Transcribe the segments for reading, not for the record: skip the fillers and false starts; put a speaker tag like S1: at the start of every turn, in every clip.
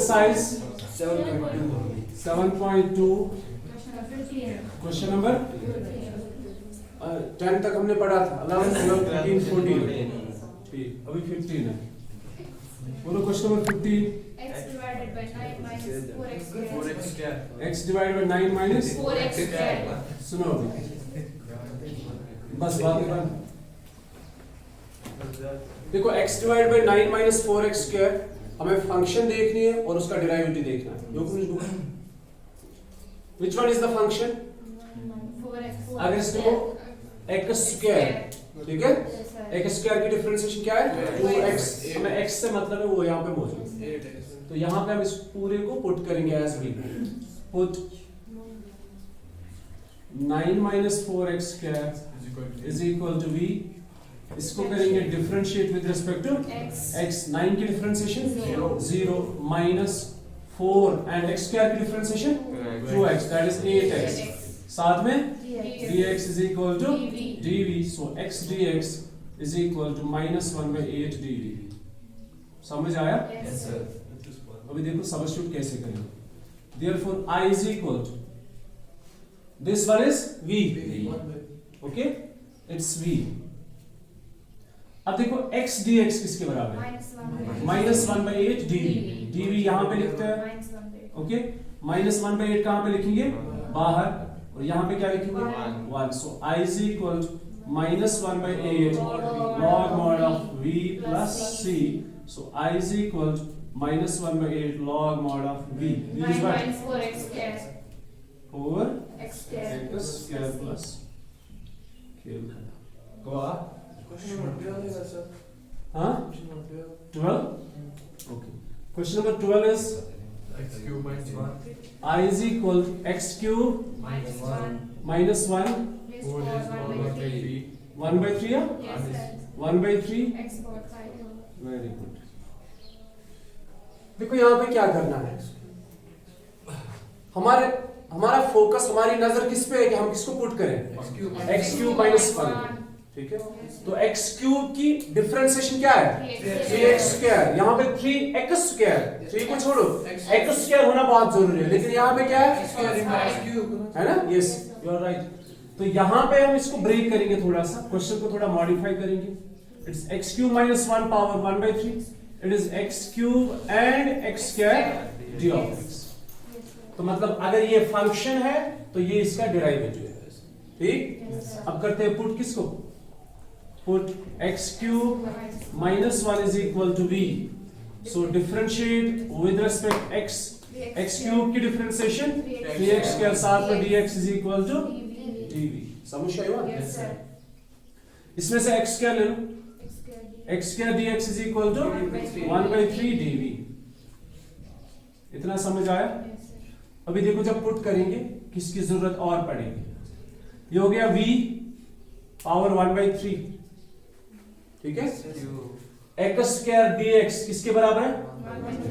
S1: exercise 7.2. Question number 10 तक हमने पढ़ा था, 11, 12, 13, 14, ठीक, अभी 15 है। बोलो question number 15।
S2: x divided by 9 minus 4x square.
S1: x divided by 9 minus
S2: 4x square.
S1: सुनो अभी, बस बात बन। देखो x divided by 9 minus 4x square हमें फंक्शन देखनी है और उसका डेरिवेटिव देखना है। Which one is the function?
S2: 4x.
S1: अगर इसको x स्क्वायर, ठीक है, x स्क्वायर की डिफरेंशिएशन क्या है? 2x। हमें x से मतलब है वो यहाँ पे मौजूद है, तो यहाँ पे हम इस पूरे को पुट करेंगे as v। Put 9 minus 4x square is equal to v। इसको करेंगे differentiate with respect to x। 9 की differentiation 0 minus 4 and x square की differentiation 2x, that is 8x। साथ में dx is equal to dv, so x dx is equal to -1/8 dv। समझ आया?
S2: Yes sir.
S1: अभी देखो सबस्टिट्यूट कैसे करेंगे। Therefore I is equal to this one is v, okay, it's v। अब देखो x dx किसके बराबर है? -1/8 dv। dv यहाँ पे लिखते हैं, ओके, -1/8 कहाँ पे लिखेंगे? बाहर, और यहाँ पे क्या लिखेंगे? 1। सो I is equal to -1/8 log mod of v plus c। So I is equal to -1/8 log mod of v। v is what?
S2: 4x square.
S1: Over
S2: X square.
S1: x square plus खेल खत्म। हाँ 12, okay। Question number 12 is
S3: x cube minus 1
S1: I is equal to x cube minus 1
S2: This
S3: 4 is 1/3
S1: 1/3 या
S2: Yes sir.
S1: 1/3।
S2: X power 5.
S1: Very good. देखो यहाँ पे क्या करना है, हमारा फोकस, हमारी नजर किस पे है कि हम किसको पुट करें? x क्यूब माइनस 1, ठीक है। तो x क्यूब की डिफरेंशिएशन क्या है? 3x square. यहाँ पे 3x स्क्वायर, 3 को छोड़ो, x स्क्वायर होना बहुत जरूरी है, लेकिन यहाँ पे क्या है? है ना? Yes, you are right. तो यहाँ पे हम इसको ब्रेक करेंगे, थोड़ा सा क्वेश्चन को थोड़ा मॉडिफाई करेंगे। It's x cube minus 1 power 1/3। It is x cube and x square d of x। तो मतलब अगर ये फंक्शन है तो ये इसका डेरिवेटिव है, ठीक। अब करते हैं पुट किसको? Put x cube minus 1 is equal to v। So differentiate with respect x। x cube की डिफरेंशिएशन 3x स्क्वायर, साथ में dx is equal to dv। समझ आया?
S2: Yes sir.
S1: इसमें से x स्क्वायर ले लो, x square dx is equal to 1/3 dv। इतना समझ आया? अभी देखो जब पुट करेंगे किसकी जरूरत और पड़ेगी। ये हो गया v पावर 1/3, ठीक है। x स्क्वायर dx किसके बराबर है?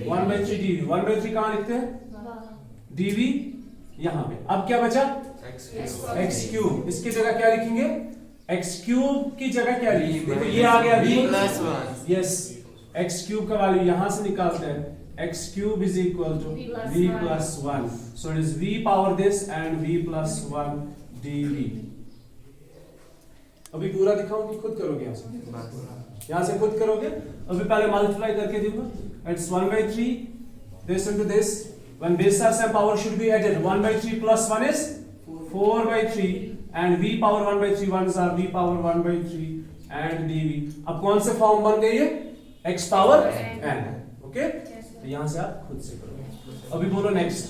S1: 1/3 dv। 1/3 कहां लिखते हैं? dv यहां पे। अब क्या बचा? x cube. इसकी जगह क्या लिखेंगे? x क्यूब की जगह क्या लिखेंगे? देखो ये आ गया v plus 1। Yes, x cube का वैल्यू यहां से निकालते हैं, x cube is equal to v plus 1. So it is v power this and v plus 1 dv. अभी पूरा दिखाऊं कि खुद करोगे? यहाँ से खुद करोगे। अभी पहले मल्टीप्लाई करके देखो। It's 1/3 this into this. When base are same, power should be added. 1/3 plus 1 is 4/3 and v power 1/3 ones are v power 1/3 and dv। अब कौन से फॉर्म बन गई है? x power n, okay. तो यहां से आप खुद से करो। अभी बोलो next.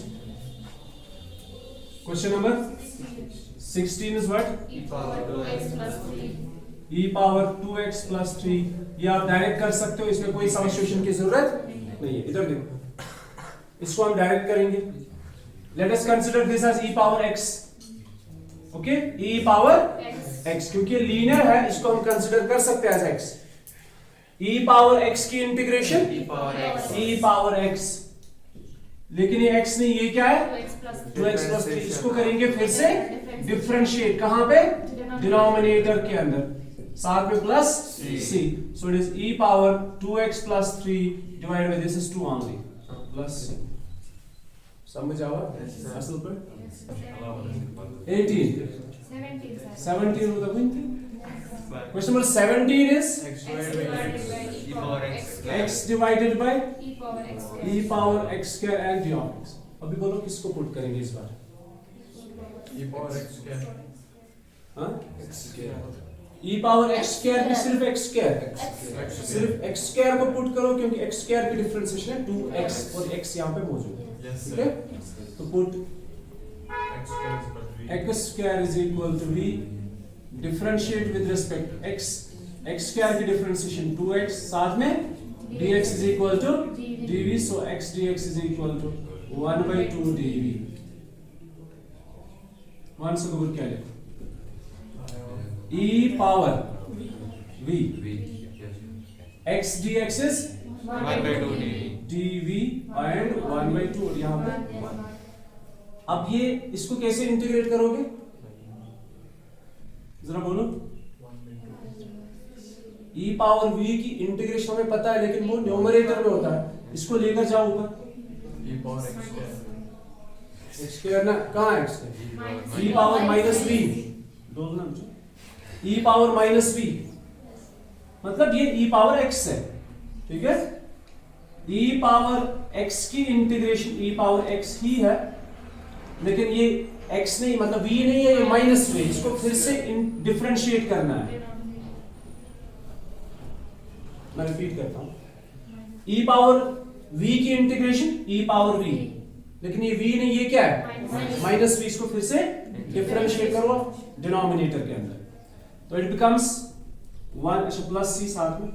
S1: Question number 16 is what?
S2: E power 2x plus 3.
S1: e power 2x plus 3। ये आप डायरेक्ट कर सकते हो, इसमें कोई सब्स्टिट्यूशन की जरूरत नहीं है। इधर देखो, इसको हम डायरेक्ट करेंगे। Let us consider this as e power x, okay. e power x क्योंकि लीनियर है, इसको हम कंसीडर कर सकते हैं as x। e power x की इंटीग्रेशन e पावर x, लेकिन ये x नहीं, ये क्या है? 2x plus 3। इसको करेंगे फिर से डिफरेंशिएट, कहां पे? डिनोमिनेटर के अंदर, साथ में plus c। So it is e power 2x plus 3 divided by this is 2 only plus C समझ आवा असल पर
S2: Yes.
S1: 18
S2: 17 sir.
S1: 17 होता कोई question number 17 is
S3: X
S2: X divided by e power x square.
S1: x divided by
S2: E power x square.
S1: e power x square and g of x अभी बोलो किसको put करेंगे इस बार
S3: E power x square.
S1: हाँ
S3: X square.
S1: e power x square भी सिर्फ x square सिर्फ x square को पुट करो क्योंकि x स्क्वायर की डिफरेंशिएशन है 2x और x यहाँ पे मौजूद है
S3: Yes
S1: ठीक
S3: sir.
S1: है तो put
S3: X square is equal to V.
S1: x square is equal to v differentiate with respect x x square की डिफरेंशिएशन 2x साथ में dx is equal to dv so x dx is equal to 1/2 dv 1 से गुणा क्या लिखो e power v x dx is
S3: 1/2 dV.
S1: dv and 1/2 और यहाँ पे 1 अब ये इसको कैसे इंटीग्रेट करोगे जरा बोलो e पावर v की इंटीग्रेशन हमें पता है लेकिन वो न्यूमरेटर में होता है इसको लेकर जाओ ऊपर
S3: E power x square.
S1: x square ना कहाँ है x square e power minus v बोलना मुझे e पावर माइनस v मतलब ये e पावर x है ठीक है e पावर x की इंटीग्रेशन e पावर x ही है लेकिन ये x नहीं मतलब v नहीं है ये माइनस v इसको फिर से डिफरेंशिएट करना है मैं रिपीट करता हूं e पावर v की इंटीग्रेशन e पावर v लेकिन ये v नहीं ये क्या है माइनस v इसको फिर से डिफरेंशिएट करो डिनोमिनेटर के अंदर तो इट बिकम्स 1 अच्छा प्लस c साथ में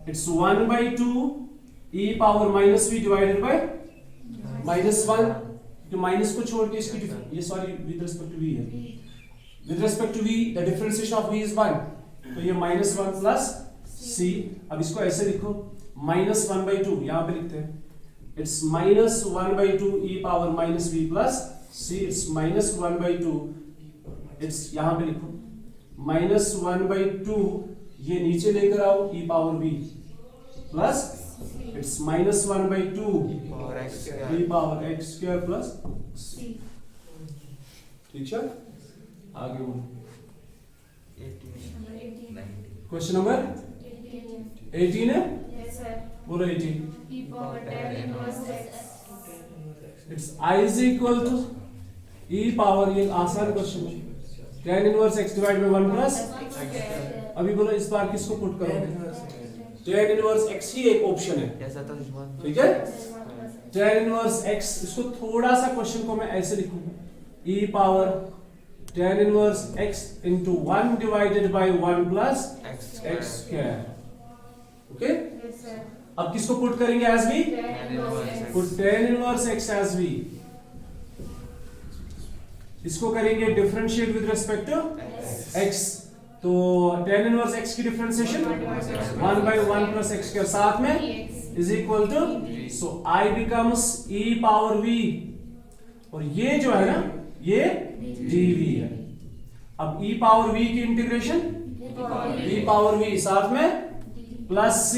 S1: it's 1/2 e power minus v divided by minus 1 तो माइनस को छोड़ के इसकी ये sorry with respect to v है with respect to v the differentiation of v is 1 तो ये माइनस 1 प्लस c अब इसको ऐसे लिखो माइनस 1/2 यहां पे लिखते हैं it's minus 1/2 e power minus v plus c it's minus 1/2 it's यहां पे लिखो माइनस 1/2 ये नीचे लेकर आओ e power v plus it's minus 1/2
S3: Power x square.
S1: e power x square plus
S2: C.
S1: ठीक है आगे बढ़ो
S2: Number 18.
S1: Question number
S2: 18.
S1: 18 है
S2: Yes sir.
S1: बोलो 18
S2: E power tan inverse x.
S1: It's i is equal to e power ये आसान question है tan inverse x divide by 1 plus
S2: X square.
S1: अभी बोलो इस बार किसको पुट करोगे tan इनवर्स x ही एक ऑप्शन है
S3: Yes, I thought it's one.
S1: ठीक है tan इनवर्स x इसको थोड़ा सा क्वेश्चन को मैं ऐसे लिखूंगा e power tan inverse x into 1 divided by 1 plus
S3: X
S1: x square okay
S2: Yes sir.
S1: अब किसको पुट करेंगे as v
S2: Tan inverse x.
S1: Put tan inverse x as v इसको करेंगे differentiate with respect to x तो tan inverse x की differentiation 1/1 plus x square साथ में
S2: Dx.
S1: Is equal to so i becomes e power v और ये जो है ना ये dv है अब e पावर v की इंटीग्रेशन e पावर v साथ में plus c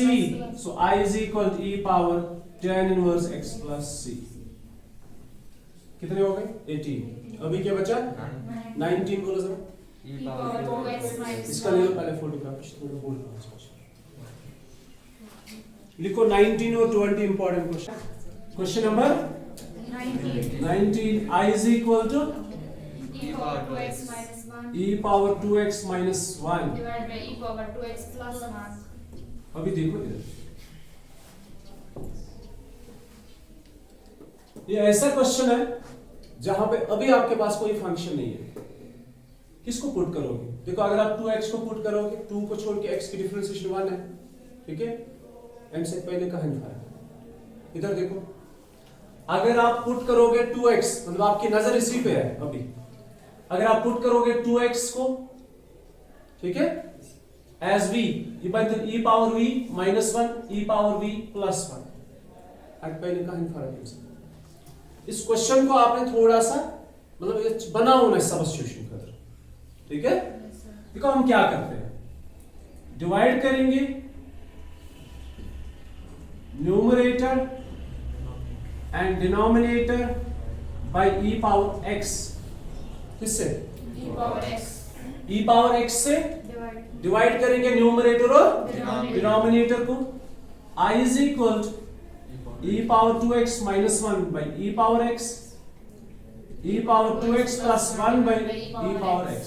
S1: so i is equal to e power tan inverse x plus c कितने हो गए 18 अभी क्या बचा 19 बोलो जरा
S2: E power 2x minus
S1: इसका ले लो पहले फोटोग्राफ थोड़ा बोल लिखो 19 और 20 important question question number
S2: 19.
S1: 19 i is equal to
S2: E power 2x minus 1
S1: e power 2x minus 1
S2: divided by e power 2x plus 1.
S1: अभी देखो इधर ये ऐसा क्वेश्चन है जहां पे अभी आपके पास कोई फंक्शन नहीं है किसको पुट करोगे देखो अगर आप 2x को पुट करोगे 2 को छोड़ के x की डिफरेंशिएशन 1 है ठीक है एंड से पहले का है इधर देखो अगर आप पुट करोगे 2x मतलब आपकी नजर इसी पे है अभी अगर आप पुट करोगे 2x को ठीक है एज v ये बनता है e power v minus 1 e power v plus 1 अब पहले का फर्क है इस क्वेश्चन को आपने थोड़ा सा मतलब ये बनाओ ना सब्स्टिट्यूशन कर ठीक है देखो हम क्या करते हैं डिवाइड करेंगे numerator and denominator by E power X, किससे?
S2: E power x
S1: E power X से
S2: divide
S1: डिवाइड करेंगे न्यूमरेटर और
S2: Denominator.
S1: डिनोमिनेटर को। I is equal E power 2x minus 1 by E power x, E power 2x plus 1 by E power x।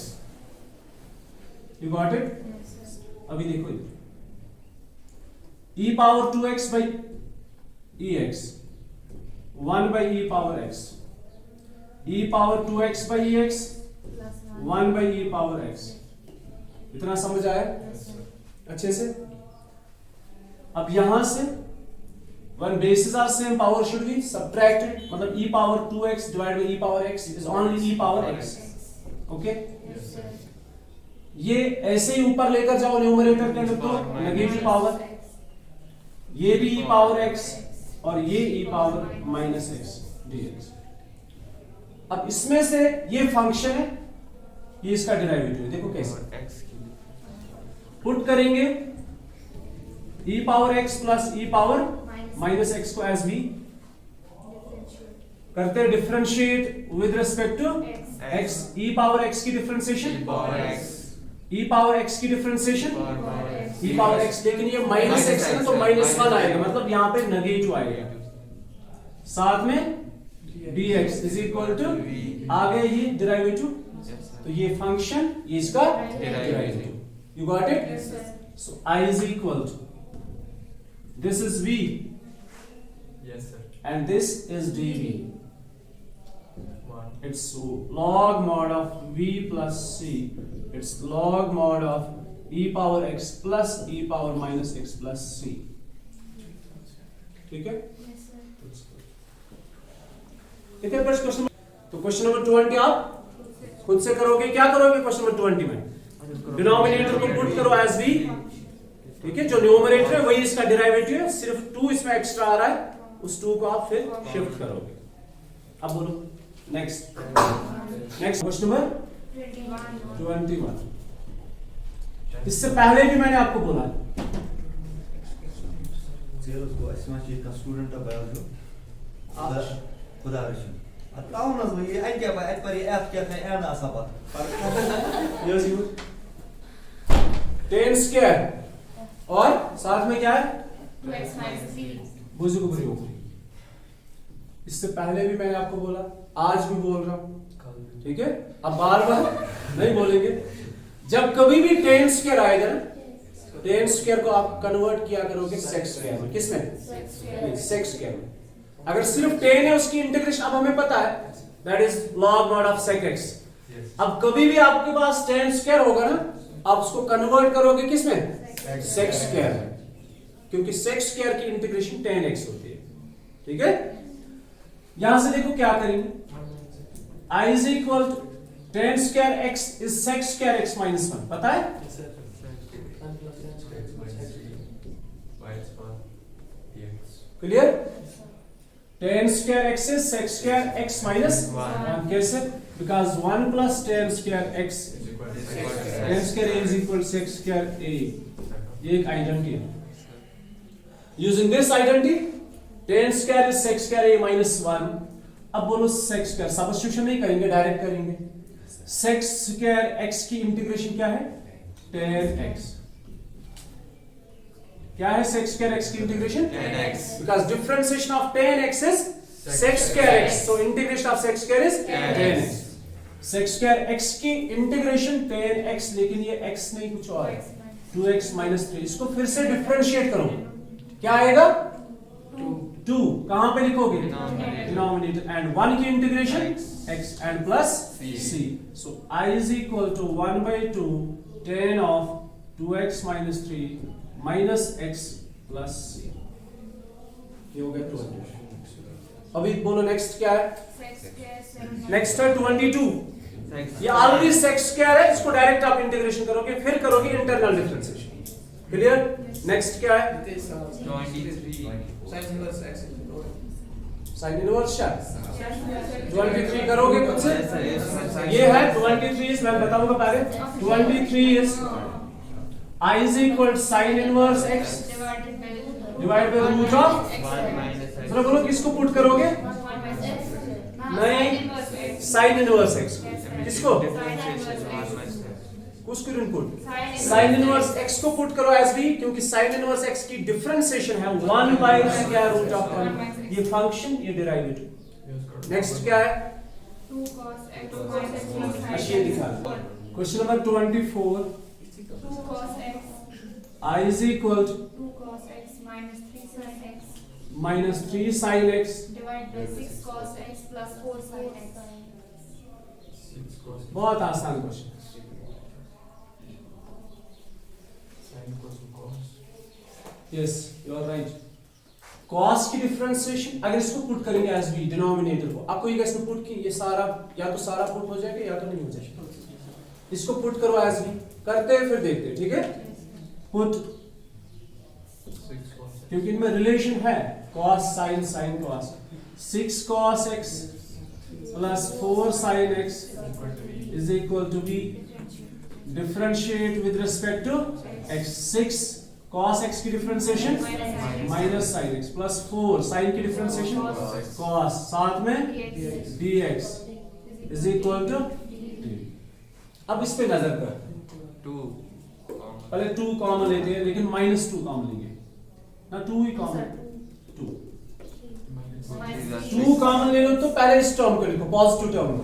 S1: You got it? अभी देखो E power 2x by E X, 1 by E power x, E power 2x by E x,
S2: plus
S1: 1 by E power x। इतना समझ आया अच्छे से? अब यहां से when bases are same, power should be subtracted, मतलब e power 2x divided by e power x is only e power x. Okay?
S2: yes sir
S1: ये ऐसे ही ऊपर लेकर जाओ न्यूमरेटर के अंदर तो नेगेटिव पावर, ये भी e पावर x और ये e power minus x dx। अब इसमें से ये फंक्शन है, ये इसका डेरिवेटिव, देखो कैसे
S3: x
S1: पुट करेंगे e power x plus e power minus x को एज भी
S2: differentiate
S1: करते हैं differentiate with respect to
S2: x
S1: x, e power x की differentiation,
S3: e power x
S1: e power x की differentiation,
S2: power x
S1: e power x, लेकिन ये minus x है ना तो माइनस 1 आएगा, मतलब यहाँ पे नेगेटिव आएगा, साथ में dx इज इक्वल टू आगे ये डेरिवेटिव,
S3: yes sir
S1: तो ये फंक्शन ये इसका
S2: Derivative.
S1: Derivative. You got it?
S2: yes sir
S1: so I is equal to this is v
S3: yes sir
S1: and this is dv.
S3: 1
S1: It's log mod of v plus c. It's log mod of e power x plus e power minus x plus c. ठीक है?
S2: yes sir
S1: ठीक है? first question। तो question number 20 आप खुद से करोगे। क्या करोगे क्वेश्चन नंबर 20 में? डिनोमिनेटर को पुट करो एज v, ठीक है? जो न्यूमरेटर है वही इसका डेरिवेटिव है, सिर्फ 2 इसमें एक्स्ट्रा आ रहा है, उस 2 को आप फिर शिफ्ट करोगे। अब बोलो नेक्स्ट क्वेश्चन नंबर 21। इससे पहले भी मैंने आपको बोला है,
S4: स्टूडेंट खुदा
S1: टेन स्क्वायर और साथ में क्या है?
S2: 2x minus 3
S1: बुझ को प्रयोग। इससे पहले भी मैंने आपको बोला, आज भी बोल रहा हूं, ठीक है? अब बार बार नहीं बोलेंगे। जब कभी भी टेन स्क्वायर आएगा ना, टेन स्क्वायर को आप कन्वर्ट किया करोगे सेक्स स्क्वायर में। किसमें? सेक्स स्क्वायर में। अगर सिर्फ टेन है उसकी इंटीग्रेशन अब हमें पता है, that is log mod of sec x. अब कभी भी आपके पास टेन स्क्वायर होगा ना, आप उसको कन्वर्ट करोगे किसमें? सेक्स स्क्वायर में, क्योंकि सेक्स स्क्वायर की इंटीग्रेशन टेन एक्स होती है, ठीक है? यहां से देखो क्या करेंगे, I is equal to tan square X is sec square X minus 1, पता है? Clear? Tan square X is sec square X minus 1। कैसे? Because 1 plus tan square X tan square A is equal sec square A. ये एक identity है। Using this identity tan square is sec square A minus 1। अब बोलो sex square, substitution नहीं करेंगे, direct करेंगे। Sex square x की integration क्या है? Ten x. क्या है सेक्स स्क्वायर एक्स की integration?
S3: 10x
S1: because differentiation of ten x is sec square x, so integration of sex square is 10x। Sex square x की integration 10x, लेकिन ये x नहीं कुछ और है, 2x माइनस 3। इसको फिर से डिफरेंशिएट करो, क्या आएगा? 2। कहां पे लिखोगे? डिनोमिनेटर। एंड 1 की integration x and plus c। So I is equal to 1/2 10 of 2x minus 3 minus x plus c। ये हो गया 2। अभी बोलो नेक्स्ट क्या है? नेक्स्ट है 22। ये ऑलरेडी सेक्स स्क्वायर है, इसको डायरेक्ट आप इंटीग्रेशन करोगे, फिर करोगे इंटरनल डिफरेंशिएशन। क्लियर? नेक्स्ट क्या है?
S3: 23
S1: साइन इनवर्स क्या? 23 करोगे खुद से। ये है 23, मैं बताऊंगा पहले। 23 is I is equal to sin inverse x
S2: divided by
S1: divided by root of
S3: x
S1: जरा बोलो किसको पुट करोगे? नहीं, साइन इनवर्स एक्स किसको? उसको पुट साइन इनवर्स x को पुट करो एज v, क्योंकि साइन इनवर्स x की डिफरेंशिएशन है 1 बाय स्क्वायर रूट ऑफ 1, ये फंक्शन ये डेरिवेटिव। नेक्स्ट क्या है?
S2: 2 cos x minus 3 sin
S1: ये दिखा question number 24
S2: 2 cos x
S1: I is equal to
S2: 2 cos x minus 3 sin x
S1: minus 3 sin x
S2: divided by 6 cos x plus 4 sin x.
S3: 6 cos
S1: बहुत आसान question.
S3: sin cos cos
S1: yes you are right. cos की differentiation अगर इसको put करेंगे as v denominator को, आपको ये कैसे पुट की, ये सारा या तो सारा पुट हो जाएगा या तो नहीं हो जाएगा। इसको पुट करो एज v, करते हैं फिर देखते हैं, ठीक है? पुट
S3: 6 cos
S1: क्योंकि इनमें रिलेशन है cos sin sin cos 6 cos x plus 4 sin x is equal to v, differentiate with respect to x, 6 cos x की differentiation minus sin x plus 4 sin की डिफरेंशिएशन cos, साथ में dx is equal to d। अब इस पे नजर कर,
S3: 2
S1: पहले 2 कॉमन लेते हैं, लेकिन -2 कॉमन लेंगे ना, 2 ही कॉमन 2 2 कॉमन ले लो तो पहले इस टर्म को लिखो, पॉजिटिव टर्म को,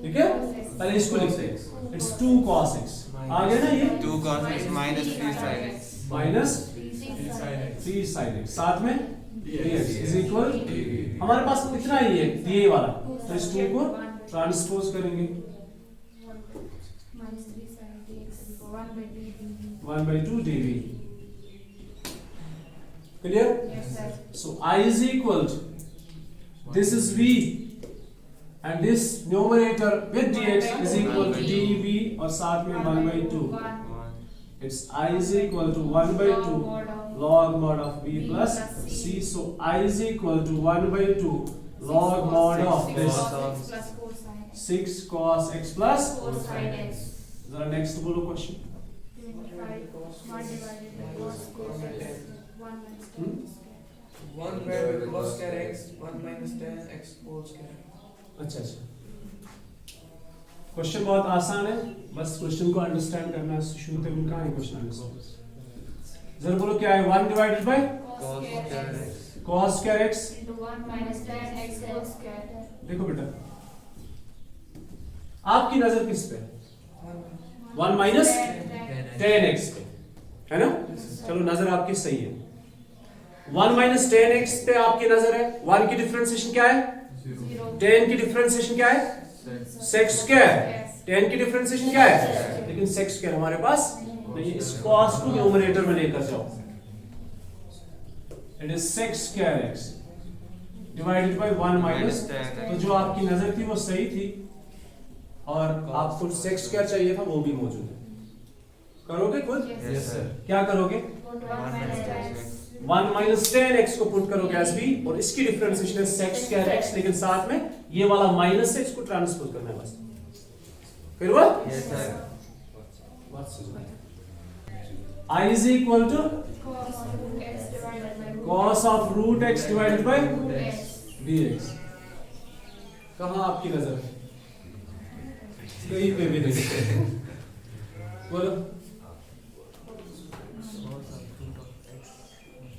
S1: ठीक है? पहले इसको लिखते हैं, इट्स 2 cos x, आ गया ना ये
S5: 2 cos x minus 3 sin x
S1: minus 3 sin x, साथ में dx इज इक्वल, हमारे पास इतना ही है दिए वाला, तो इस 2 को ट्रांसपोज करेंगे
S2: minus 3 sin dx 1 by d dv.
S1: 1/2 dv, clear?
S2: Yes sir.
S1: So I is equal to, this is v and this numerator with dx is equal to dv और साथ में 1/2,
S2: 1
S1: it's I is equal to 1/2 log mod of v plus c, so I is equal to 1/2 log mod of this
S2: cos x plus 4 sin x
S1: 6 cos x plus
S2: 4 sin x.
S1: जरा next बोलो question.
S2: 25 1 divided by cos square x 1 minus 10 square.
S6: 1 divided by cos square x 1 minus tan x whole square.
S1: अच्छा अच्छा, question बहुत आसान है, बस question को understand करना है। शुरू से कहाँ है क्वेश्चन आंसर? जरा बोलो क्या है? 1 divided by
S2: Cos square x
S1: cos square x,
S2: into 1 minus tan x whole square.
S1: देखो बेटा आपकी नजर किस पे? 1 माइनस tan x पे, है ना? चलो नजर आपकी सही है, 1 माइनस tan x पे आपकी नजर है। 1 की डिफरेंशिएशन क्या है?
S2: 0
S1: tan की डिफरेंशिएशन क्या है? sec square. tan की डिफरेंशिएशन क्या है? लेकिन sec स्क्वायर हमारे पास नहीं है, इस cos को न्यूमरेटर में लेकर जाओ, it is sec square x divided by 1 minus, तो जो आपकी नजर थी वो सही थी और आपको sec स्क्वायर चाहिए था, वो भी मौजूद है। करोगे खुद?
S3: yes sir
S1: क्या करोगे?
S2: 1 minus tan x
S1: 1 minus tan x को पुट करोगे एज b और इसकी डिफरेंशिएशन है sec स्क्वायर x, लेकिन साथ में ये वाला माइनस है, इसको ट्रांसपोज करना है बस, फिर वो
S5: yes sir
S1: I is equal to
S2: cos root x divided by
S1: cos of root x divided by
S2: root x.
S1: dx। कहाँ आपकी नजर है? कहीं पे भी नहीं, बोलो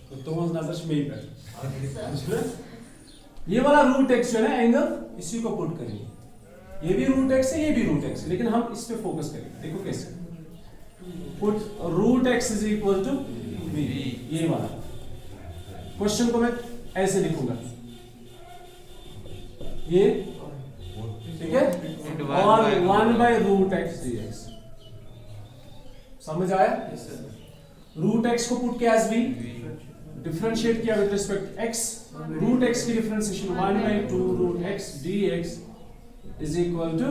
S1: तो तुम नजर में ही बैठ, ये वाला रूट एक्स जो है ना एंगल, इसी को पुट करेंगे, ये भी रूट एक्स है, ये भी रूट एक्स है, लेकिन हम इस पे फोकस करेंगे। देखो कैसे, put root x is equal to v, ये वाला क्वेश्चन को मैं ऐसे लिखूंगा, ये ठीक है, और 1/√x dx, समझ आया? रूट एक्स को पुट किया एज v, डिफरेंशिएट किया with respect x, root x की differentiation 1/2√x dx is equal to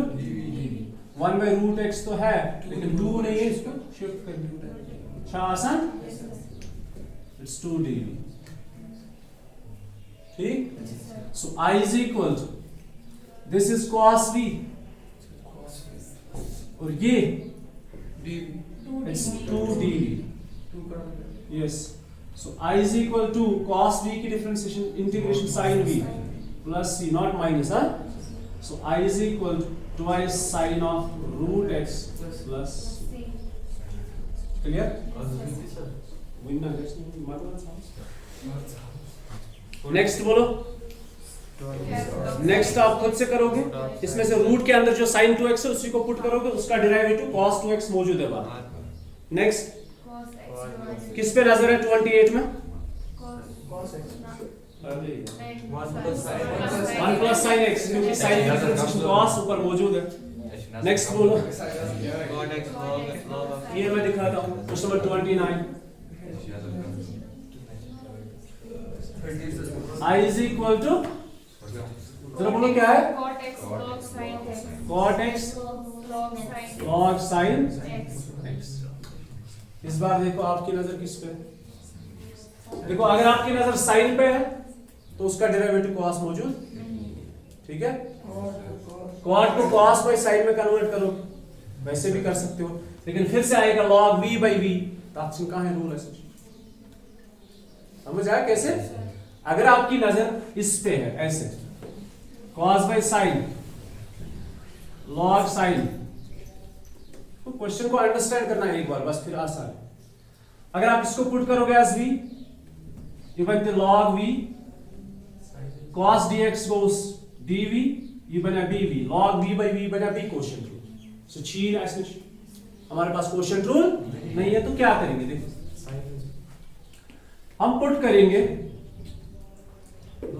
S1: 1/√x तो है लेकिन 2 नहीं है, इसको शिफ्ट कर दो, आसान, इट्स 2 dv, ठीक? So I is equal to, this is cos v और ये
S6: dv
S1: इट्स 2 dv,
S6: 2 का
S1: yes, So I is equal to cos v की differentiation integration sin v plus c, not minus, huh? So I is equal to twice sin of root x plus c. Clear? Next बोलो। Next आप खुद से करोगे, इसमें से root के अंदर जो sin 2x है उसी को पुट करोगे, उसका डेरिवेटिव cos 2x मौजूद है बाहर। नेक्स्ट किस पे नजर है 28 में? 1 plus sin x, क्योंकि sin डिफरेंशिएशन cos ऊपर मौजूद है। नेक्स्ट बोलो।
S5: God x log of
S1: ये मैं दिखाता हूँ, question number 29। I is equal to, जरा बोलो क्या है?
S2: cot x log sin x
S1: Cot x
S2: log sin
S1: log sin
S2: x।
S1: x। इस बार देखो आपकी नजर किस पे है? देखो अगर आपकी नजर साइन पे है तो उसका डेरिवेटिव cos मौजूद, ठीक है? cot को cos बाई sin में कन्वर्ट करो, वैसे भी कर सकते हो, लेकिन फिर से आएगा log v बाई v। ताकसीम कहाँ है रूल ऐसे? समझ आया कैसे? अगर आपकी नजर इस पे है ऐसे, cos by sin log sin, तो क्वेश्चन को अंडरस्टैंड करना है एक बार बस, फिर आसान है। अगर आप इसको पुट करोगे एज v, you बनते log v cos dx goes dv, ये बना bv, log v by v बना b क्वोशिएंट रूल। सो छीन ऐसे, हमारे पास क्वोशिएंट रूल नहीं है तो क्या करेंगे? देखो हम पुट करेंगे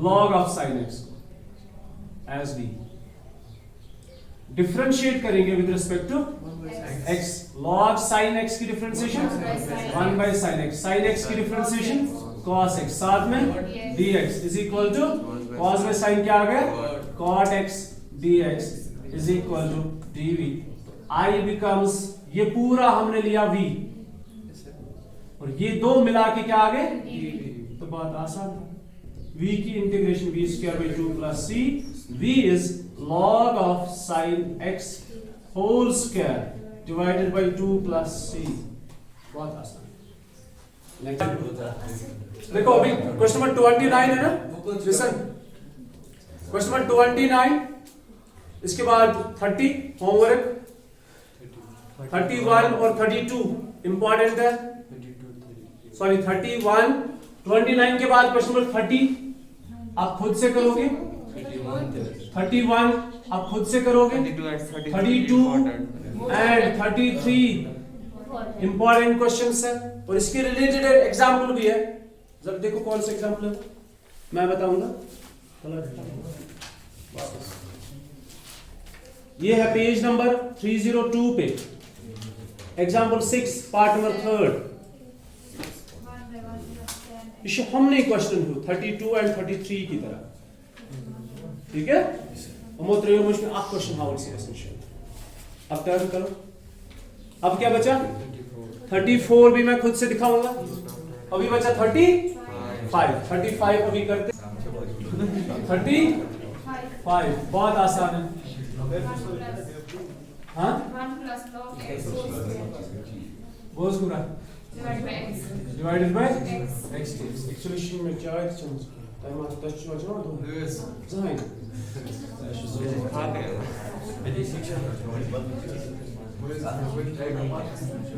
S1: log of sin x as v, differentiate करेंगे with respect to x, log sin x की differentiation 1 by sin x, sin x की डिफरेंशिएशन cos x, साथ में dx is equal to cos by sin क्या आ गया? cot x dx is equal to dv। I becomes, ये पूरा हमने लिया v और ये दो मिला के क्या आ गए? तो बात आसान है। v की integration v square by 2 plus c, v is log of sin x whole square divided by 2 plus c। बहुत आसान। देखो अभी क्वेश्चन नंबर 29 है ना, लिसन क्वेश्चन नंबर 29, इसके बाद 30 होमवर्क, 31 और 32 इंपॉर्टेंट है, सॉरी 31 29 के बाद क्वेश्चन नंबर 30 आप खुद से करोगे, 31 आप खुद से करोगे, 32 एंड 33 इंपॉर्टेंट क्वेश्चंस है और इसके रिलेटेड एग्जाम्पल भी है। जब देखो कौन सा एग्जाम्पल है मैं बताऊंगा। ये है पेज नंबर 302 पे, एग्जाम्पल 6 पार्ट नंबर 3। इसे हमने क्वेश्चन हो 32 एंड 33 की तरह, ठीक है? हम मुझमें आप क्वेश्चन हाउस से एसेंशियल। अब टर्न करो, अब क्या बचा? 34 भी मैं खुद से दिखाऊंगा। अभी बचा 35 अभी करते 35, बहुत आसान है। हाँ
S2: 1 plus log x
S1: बहुत बुरा divided by x actually şimdi mecayet çalışıyor. Tamam taşıyor acaba da. Zayn.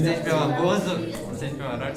S5: Stage पे वहाँ बोझ stage पे वहाँ रट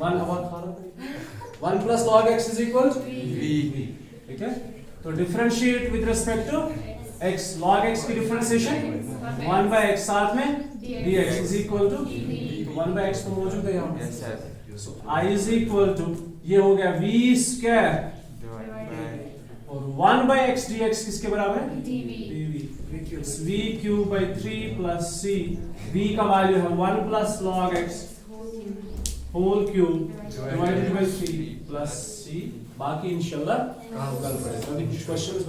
S1: one about 1 plus log x is equal to
S5: v
S1: ठीक है? तो differentiate with respect to x, log x की डिफरेंशिएशन 1 by x साथ में dx is equal to 1 by x तो मौजूद है यहाँ।
S5: yes sir
S1: So I is equal to, ये हो गया v स्क्वायर
S5: divided by
S1: और 1 by x dx किसके बराबर है?
S2: dv
S1: dv। v cube by 3 plus c, v का वैल्यू है 1 plus log x whole cube divided by 3 plus c। बाकी इंशाल्लाह कल पढ़ेंगे। अभी क्वेश्चंस